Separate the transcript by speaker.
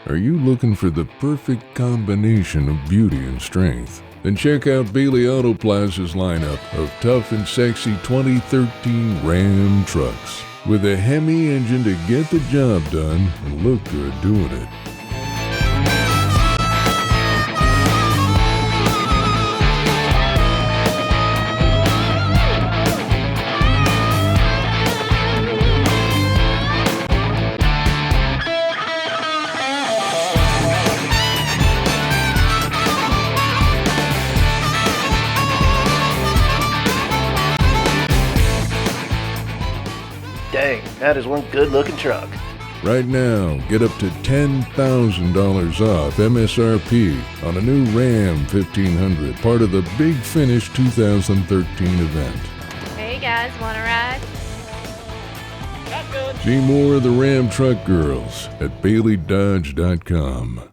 Speaker 1: Are you looking for the perfect combination of beauty and strength? Then check out Bailey Auto Plaza's lineup of tough and sexy 2013 Ram trucks with a Hemi engine to get the job done and look good doing it.
Speaker 2: Dang, that is one good-looking truck.
Speaker 1: Right now, get up to $10,000 off MSRP on a new Ram 1500, part of the Big Finish 2013 event.
Speaker 3: Hey guys, wanna ride?
Speaker 1: See more of the Ram Truck Girls at BaileyDodge.com.